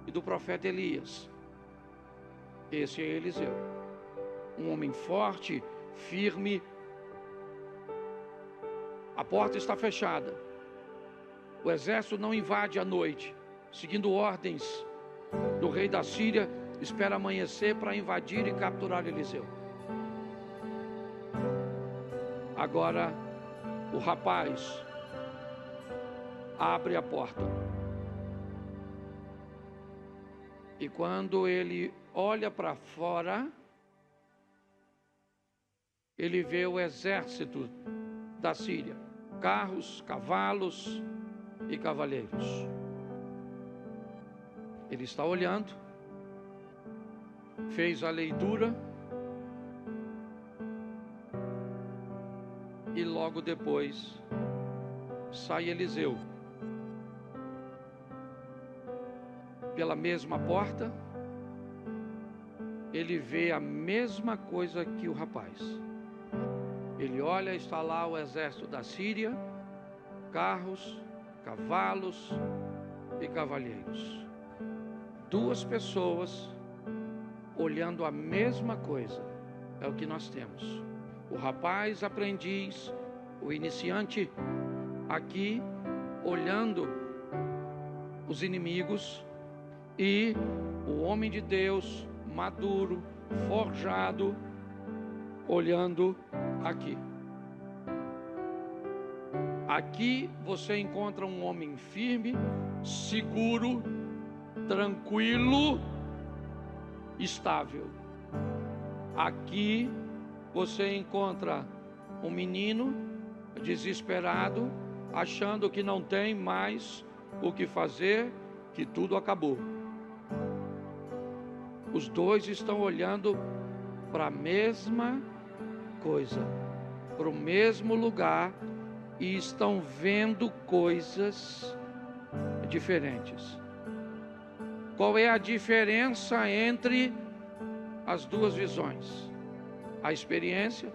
S1: que do profeta Elias. Esse é Eliseu, um homem forte, firme. A porta está fechada. O exército não invade à noite, seguindo ordens do rei da Síria. Espera amanhecer para invadir e capturar Eliseu. Agora o rapaz abre a porta, e quando ele olha para fora, ele vê o exército da Síria, carros, cavalos e cavaleiros. Ele está olhando, fez a leitura, e logo depois sai Eliseu pela mesma porta. Ele vê a mesma coisa que o rapaz. Ele olha, está lá o exército da Síria, carros, cavalos e cavalheiros. Duas pessoas olhando a mesma coisa. É o que nós temos. O rapaz aprendiz, o iniciante aqui, olhando os inimigos, e o homem de Deus, maduro, forjado, olhando aqui. Aqui você encontra um homem firme, seguro, tranquilo, estável. Aqui você encontra um menino desesperado, achando que não tem mais o que fazer, que tudo acabou. Os dois estão olhando para a mesma coisa, para o mesmo lugar, e estão vendo coisas diferentes. Qual é a diferença entre as duas visões? A experiência,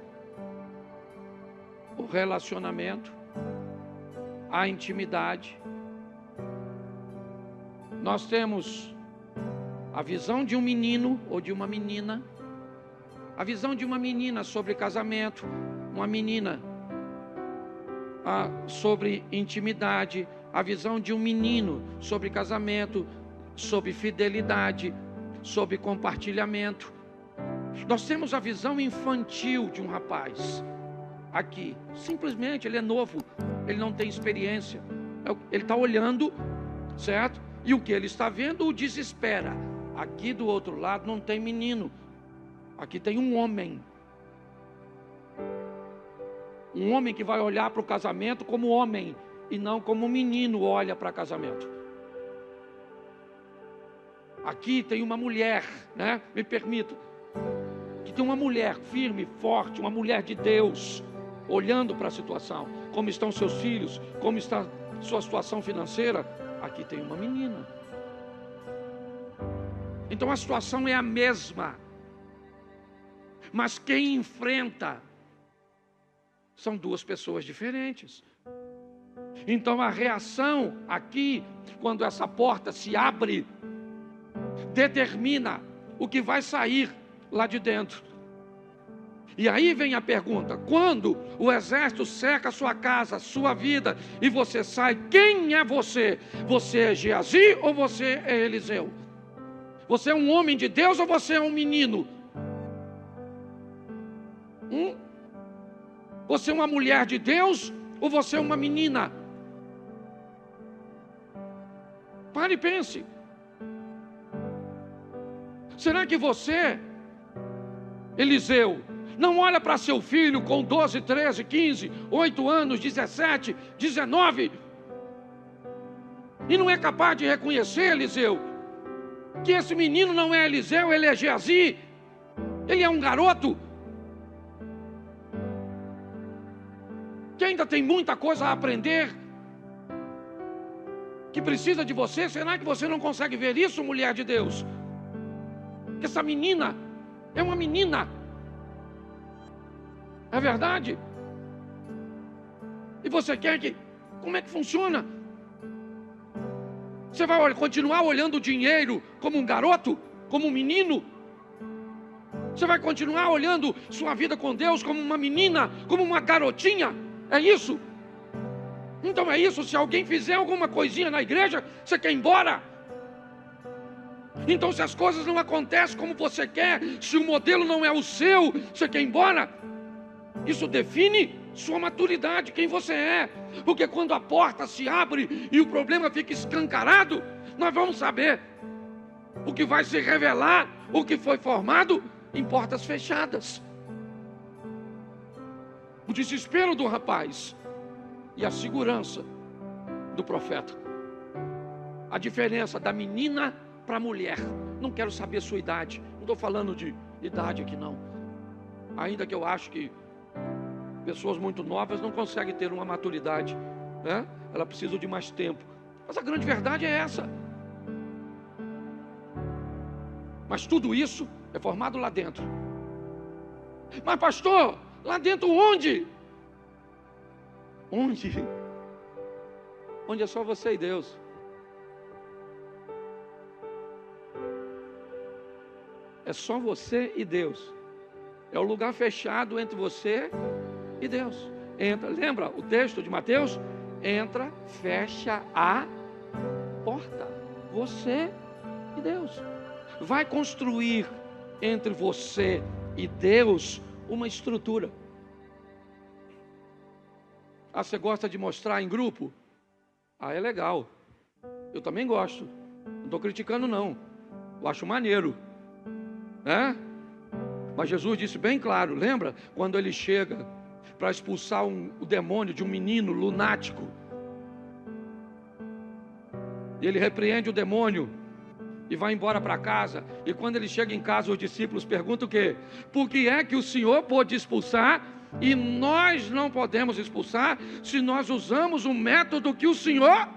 S1: o relacionamento, a intimidade. Nós temos a visão de um menino ou de uma menina, a visão de uma menina sobre casamento, uma menina sobre intimidade, a visão de um menino sobre casamento, sobre fidelidade, sobre compartilhamento. Nós temos a visão infantil de um rapaz aqui. Simplesmente ele é novo, ele não tem experiência, ele está olhando, certo? E o que ele está vendo o desespera. Aqui do outro lado não tem menino, aqui tem um homem. Um homem que vai olhar para o casamento como homem e não como um menino olha para casamento. Aqui tem uma mulher, né? Me permita, que tem uma mulher firme, forte, uma mulher de Deus, olhando para a situação, como estão seus filhos, como está sua situação financeira. Aqui tem uma menina. Então a situação é a mesma, mas quem enfrenta são duas pessoas diferentes. Então a reação aqui, quando essa porta se abre, determina o que vai sair lá de dentro. E aí vem a pergunta: quando o exército cerca a sua casa, a sua vida, e você sai, quem é você? Você é Geazi ou você é Eliseu? Você é um homem de Deus ou você é um menino? Você é uma mulher de Deus ou você é uma menina? Pare e pense. Será que você, Eliseu, não olha para seu filho com 12, 13, 15, 8 anos, 17, 19 e não é capaz de reconhecer, Eliseu, que esse menino não é Eliseu, ele é Geazi, ele é um garoto que ainda tem muita coisa a aprender, que precisa de você? Será que você não consegue ver isso, mulher de Deus? Que essa menina é uma menina, é verdade? E você quer que... Como é que funciona? Você vai continuar olhando o dinheiro como um garoto, como um menino? Você vai continuar olhando sua vida com Deus como uma menina, como uma garotinha? É isso? Então é isso. Se alguém fizer alguma coisinha na igreja, você quer ir embora? Então se as coisas não acontecem como você quer, se o modelo não é o seu, você quer ir embora? Isso define sua maturidade, quem você é. Porque quando a porta se abre e o problema fica escancarado, nós vamos saber o que vai se revelar, o que foi formado em portas fechadas. O desespero do rapaz e a segurança do profeta. A diferença da menina para a mulher. Não quero saber sua idade, não estou falando de idade aqui não. Ainda que eu acho que pessoas muito novas não conseguem ter uma maturidade, né? Ela precisa de mais tempo. Mas a grande verdade é essa. Mas tudo isso é formado lá dentro. Mas pastor, lá dentro onde? Onde? Onde é só você e Deus. É só você e Deus. É o lugar fechado entre você e Deus. Entra, lembra o texto de Mateus? Entra, fecha a porta. Você e Deus. Vai construir entre você e Deus uma estrutura. Ah, você gosta de mostrar em grupo? Ah, é legal. Eu também gosto. Não estou criticando não. Eu acho maneiro. Né? Mas Jesus disse bem claro, lembra? Quando ele chega para expulsar o demônio de um menino lunático. E ele repreende o demônio e vai embora para casa. E quando ele chega em casa, os discípulos perguntam o quê? Por que é que o Senhor pôde expulsar e nós não podemos expulsar se nós usamos o método que o Senhor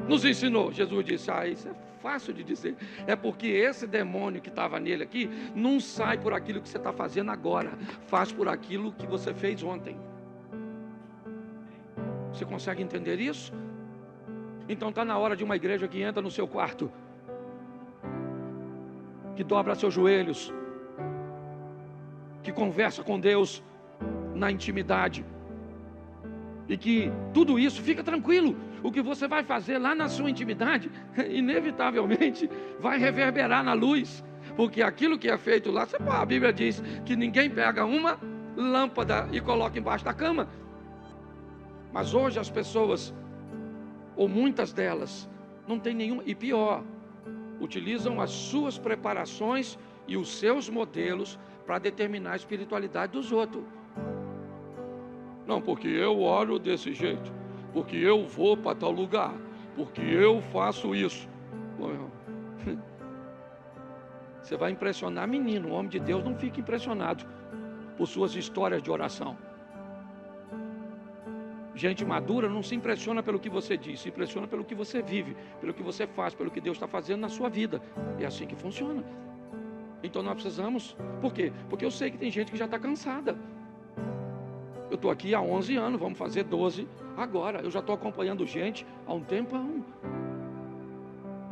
S1: nos ensinou? Jesus disse, isso é fácil de dizer. É porque esse demônio que estava nele aqui não sai por aquilo que você está fazendo agora, faz por aquilo que você fez ontem. Você consegue entender isso? Então está na hora de uma igreja que entra no seu quarto, que dobra seus joelhos, que conversa com Deus na intimidade, E que tudo isso, fica tranquilo, o que você vai fazer lá na sua intimidade, inevitavelmente vai reverberar na luz, porque aquilo que é feito lá, a Bíblia diz que ninguém pega uma lâmpada e coloca embaixo da cama. Mas hoje as pessoas, ou muitas delas, não tem nenhuma, e pior, utilizam as suas preparações e os seus modelos para determinar a espiritualidade dos outros. Não, porque eu oro desse jeito, porque eu vou para tal lugar, porque eu faço isso. Você vai impressionar menino, o homem de Deus não fica impressionado por suas histórias de oração. Gente madura não se impressiona pelo que você diz, se impressiona pelo que você vive, pelo que você faz, pelo que Deus está fazendo na sua vida. É assim que funciona. Então nós precisamos, por quê? Porque eu sei que tem gente que já está cansada. Eu estou aqui há 11 anos, vamos fazer 12 agora. Eu já estou acompanhando gente há um tempão.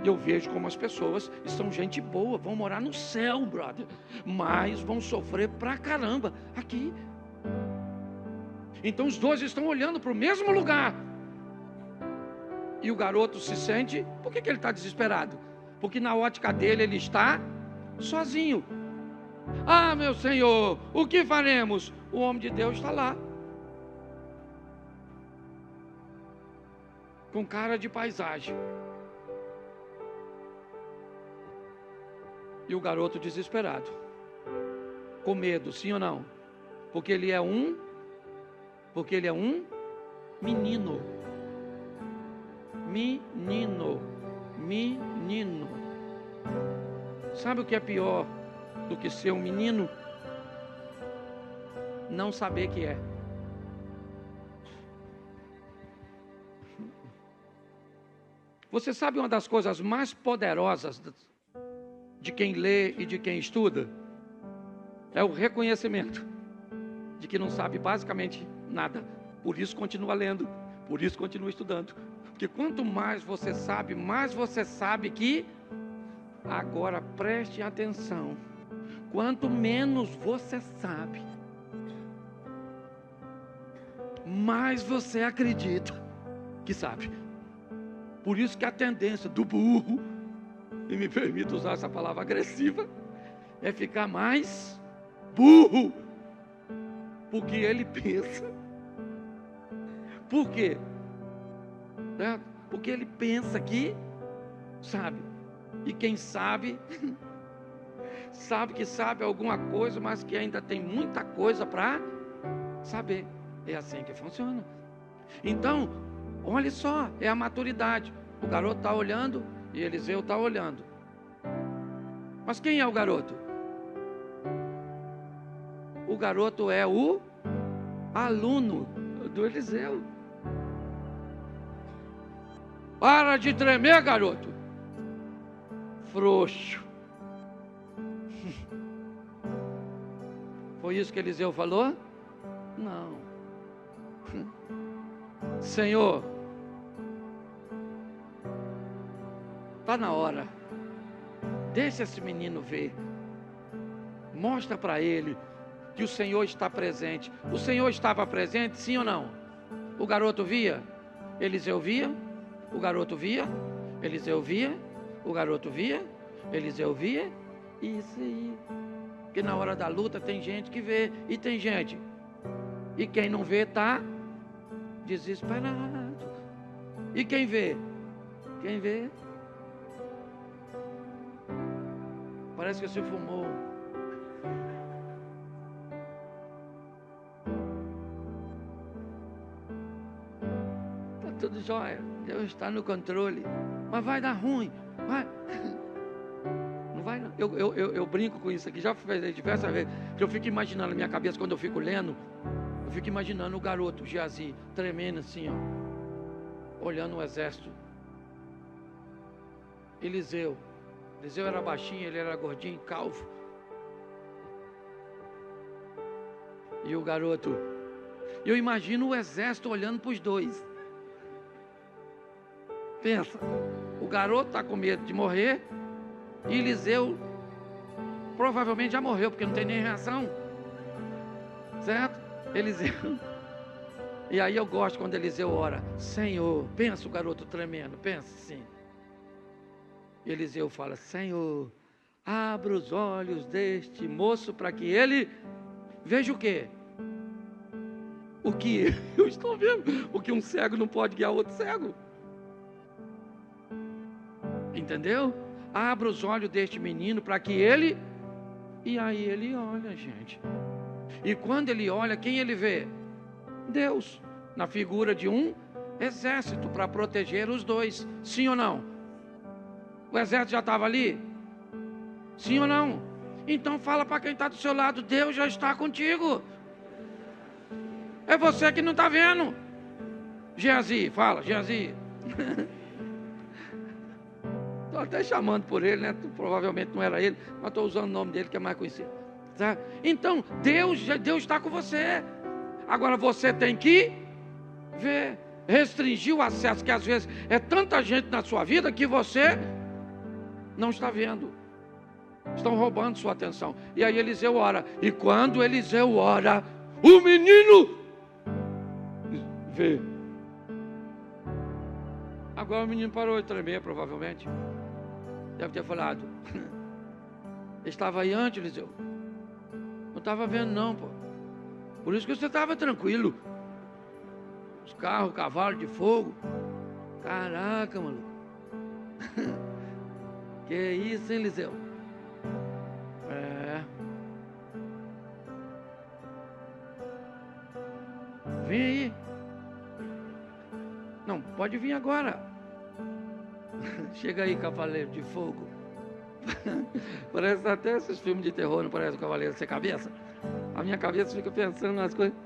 S1: E eu vejo como as pessoas são gente boa, vão morar no céu, brother. Mas vão sofrer pra caramba aqui. Então os dois estão olhando para o mesmo lugar. E o garoto se sente, por que ele está desesperado? Porque na ótica dele ele está sozinho. Ah, meu Senhor, o que faremos? O homem de Deus está lá, com cara de paisagem. E o garoto desesperado, com medo, sim ou não? Porque ele é um menino. Menino. Sabe o que é pior do que ser um menino? Não saber que é. Você sabe uma das coisas mais poderosas de quem lê e de quem estuda? É o reconhecimento de que não sabe basicamente nada. Por isso continua lendo, por isso continua estudando. Porque quanto mais você sabe que... Agora preste atenção. Quanto menos você sabe, mais você acredita que sabe. Por isso que a tendência do burro, e me permito usar essa palavra agressiva, é ficar mais burro, porque ele pensa. Por quê? Porque ele pensa que sabe. E quem sabe, sabe que sabe alguma coisa, mas que ainda tem muita coisa para saber. É assim que funciona. Então, olha só, é a maturidade. O garoto está olhando e Eliseu está olhando. Mas quem é o garoto? O garoto é o aluno do Eliseu. Para de tremer, garoto. Frouxo. Foi isso que Eliseu falou? Não. Senhor, está na hora. Deixa esse menino ver. Mostra para ele que o Senhor está presente. O Senhor estava presente, sim ou não? O garoto via? Eliseu via? O garoto via? Eliseu via? O garoto via? Eliseu via? Isso aí. Porque na hora da luta tem gente que vê e tem gente. E quem não vê está desesperado. E quem vê? Quem vê? Parece que se fumou. Está tudo jóia. Deus está no controle. Mas vai dar ruim. Vai. Não vai não. Eu brinco com isso aqui. Já fiz diversas vezes. Eu fico imaginando na minha cabeça, quando eu fico lendo, eu fico imaginando o garoto Geazi tremendo assim, ó, olhando o exército. Eliseu era baixinho, ele era gordinho, calvo. E o garoto, eu imagino o exército olhando para os dois. Pensa, o garoto está com medo de morrer, e Eliseu provavelmente já morreu, porque não tem nem reação, certo? Eliseu E aí eu gosto quando Eliseu ora: Senhor, pensa o garoto tremendo, pensa assim. E Eliseu fala: Senhor, abra os olhos deste moço para que ele veja o quê? O que eu estou vendo, o que um cego não pode guiar outro cego. Entendeu? Abra os olhos deste menino para que ele... E aí ele olha, gente. E quando ele olha, quem ele vê? Deus, na figura de um exército para proteger os dois. Sim ou não? O exército já estava ali? Sim ou não? Então fala para quem está do seu lado: Deus já está contigo. É você que não está vendo. Geazi, fala, Geazi. Estou até chamando por ele, né? Provavelmente não era ele, mas estou usando o nome dele que é mais conhecido. Tá? Então, Deus está com você. Agora você tem que ver, restringir o acesso, que às vezes é tanta gente na sua vida que você não está vendo. Estão roubando sua atenção. E aí Eliseu ora. E quando Eliseu ora, o menino vê. Agora o menino parou de tremer, provavelmente. Deve ter falado: estava aí antes, Eliseu. Não estava vendo não, pô. Por isso que você estava tranquilo. Os carros, cavalo de fogo. Caraca, mano. Que isso, hein, Eliseu? Vem aí. Não, pode vir agora. Chega aí, cavaleiro de fogo. Parece até esses filmes de terror, não parece o cavaleiro sem cabeça? A minha cabeça fica pensando nas coisas.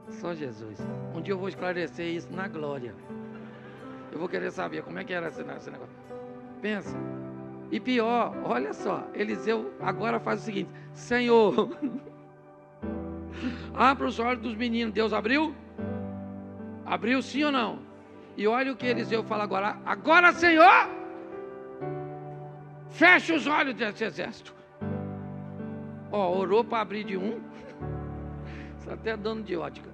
S1: Só Jesus. Um dia eu vou esclarecer isso na glória. Eu vou querer saber como é que era esse negócio. Pensa. E pior, olha só, Eliseu agora faz o seguinte: Senhor, abra os olhos dos meninos. Deus abriu? Abriu, sim ou não? E olha o que Eliseu fala agora: agora, Senhor, fecha os olhos desse exército. Ó, orou para abrir de um. Isso até é dono de ótica.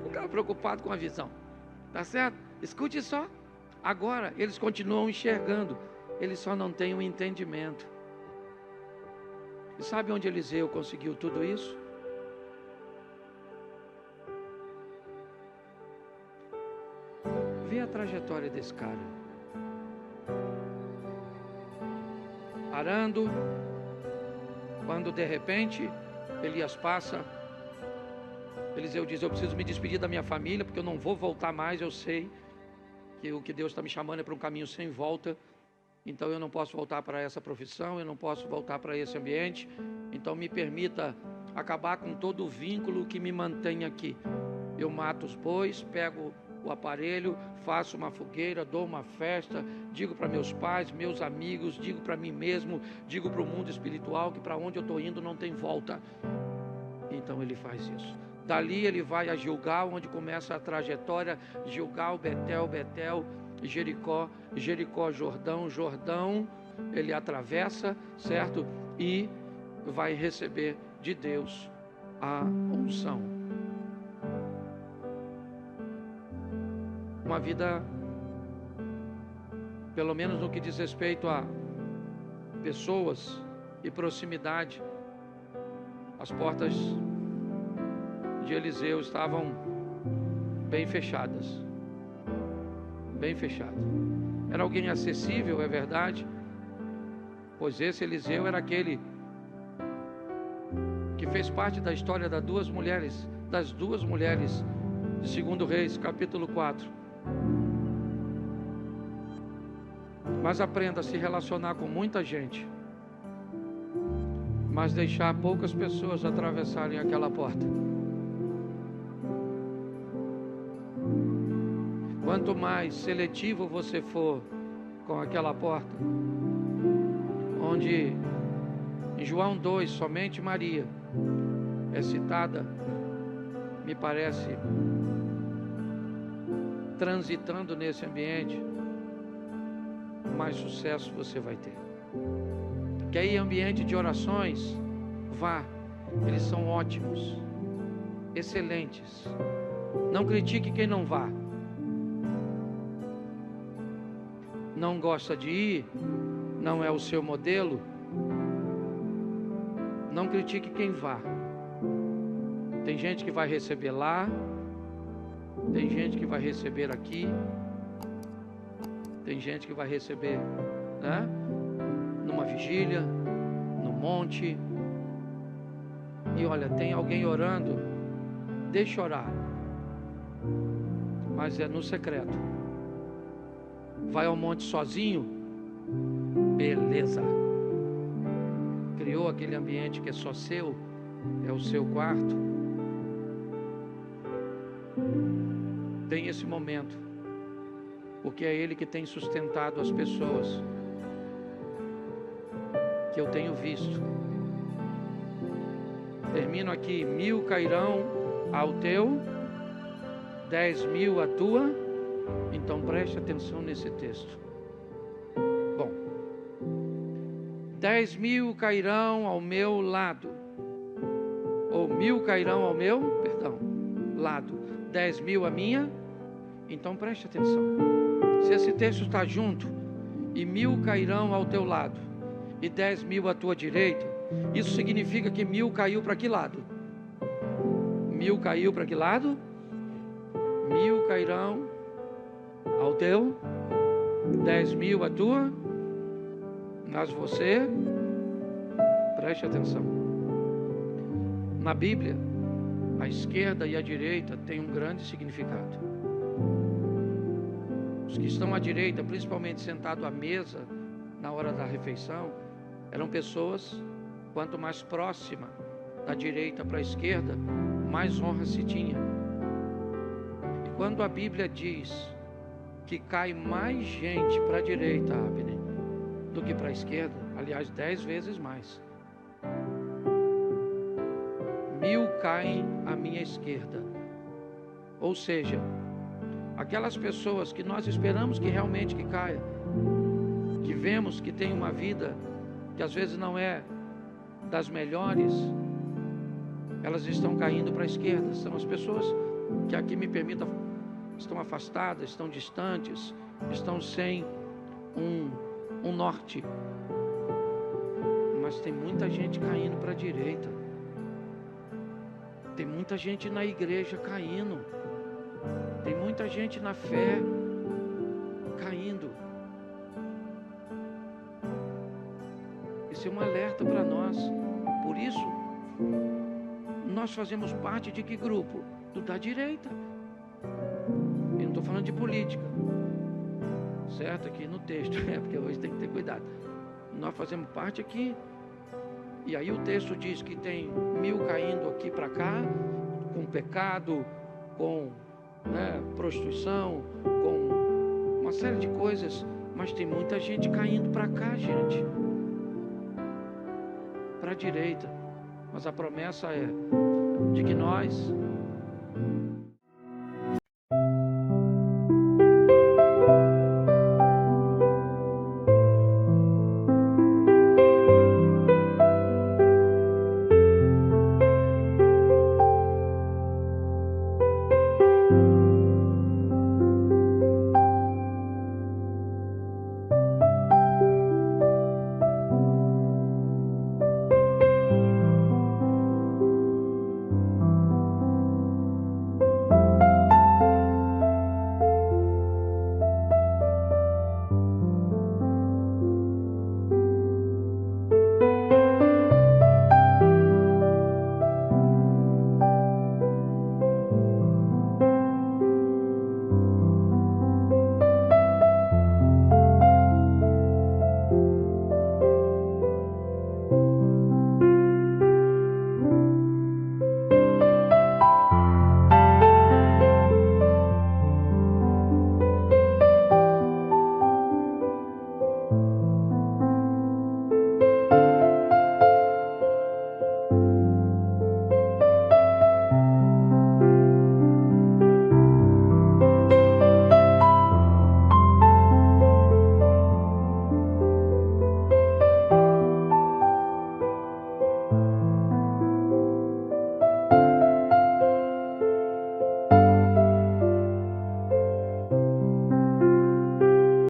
S1: O cara preocupado com a visão. Tá certo? Escute só. Agora eles continuam enxergando, eles só não têm um entendimento. E sabe onde Eliseu conseguiu tudo isso? Vê a trajetória desse cara. Arando, quando de repente Elias passa, Eliseu diz: eu preciso me despedir da minha família, porque eu não vou voltar mais. Eu sei que o que Deus está me chamando é para um caminho sem volta. Então eu não posso voltar para essa profissão, eu não posso voltar para esse ambiente. Então me permita acabar com todo o vínculo que me mantém aqui. Eu mato os bois, pego o aparelho, faço uma fogueira, dou uma festa, digo para meus pais, meus amigos, digo para mim mesmo, digo para o mundo espiritual que para onde eu estou indo não tem volta. Então ele faz isso. Dali ele vai a Gilgal, onde começa a trajetória: Gilgal, Betel, Betel, Jericó, Jericó, Jordão, Jordão, ele atravessa, certo? E vai receber de Deus a unção. Uma vida, pelo menos no que diz respeito a pessoas e proximidade, as portas de Eliseu estavam bem fechadas. Bem fechado. Era alguém acessível, é verdade, pois esse Eliseu era aquele que fez parte da história das duas mulheres de 2 Reis, capítulo 4. Mas aprenda a se relacionar com muita gente, mas deixar poucas pessoas atravessarem aquela porta. Quanto mais seletivo você for com aquela porta, onde em João 2 somente Maria é citada, me parece, transitando nesse ambiente, mais sucesso você vai ter. Quer ir em ambiente de orações? Vá. eles são ótimos, excelentes. Não critique quem não vá. Não gosta de ir, não é o seu modelo. Não critique quem vá. Tem gente que vai receber lá, tem gente que vai receber aqui, tem gente que vai receber, né, numa vigília, no monte. E olha, tem alguém orando, deixa orar, mas é no secreto. Vai ao monte sozinho, beleza. Criou aquele ambiente que é só seu, é o seu quarto. Tem esse momento, porque é Ele que tem sustentado as pessoas, que eu tenho visto. Termino aqui: 1000 cairão ao teu, 10.000 à tua. Então preste atenção nesse texto. Bom, 10.000 cairão ao meu lado, ou 1000 cairão ao meu, lado, 10.000 à minha. Então preste atenção. Se esse texto está junto, e 1000 cairão ao teu lado, e 10.000 à tua direita, isso significa que 1000 caiu para que lado? 1000 caiu para que lado? 1000 cairão ao teu, 10.000 à tua, mas você, preste atenção. Na Bíblia, a esquerda e a direita têm um grande significado. Os que estão à direita, principalmente sentados à mesa na hora da refeição, eram pessoas, quanto mais próxima da direita para a esquerda, mais honra se tinha. E quando a Bíblia diz que cai mais gente para a direita, Abner, do que para a esquerda, aliás, 10 vezes mais. 1000 caem à minha esquerda. Ou seja, aquelas pessoas que nós esperamos que realmente que caia, que vemos que tem uma vida que às vezes não é das melhores, elas estão caindo para a esquerda. São as pessoas que, aqui me permita, estão afastadas, estão distantes, estão sem um norte. Mas tem muita gente caindo para a direita. Tem muita gente na igreja caindo. Tem muita gente na fé caindo. Esse é um alerta para nós. Por isso, nós fazemos parte de que grupo? Do da direita. Eu não estou falando de política, certo? Aqui no texto, porque hoje tem que ter cuidado. Nós fazemos parte aqui. E aí o texto diz que tem 1000 caindo aqui para cá, com pecado, com prostituição, com uma série de coisas. Mas tem muita gente caindo para cá, gente, para a direita. Mas a promessa é de que nós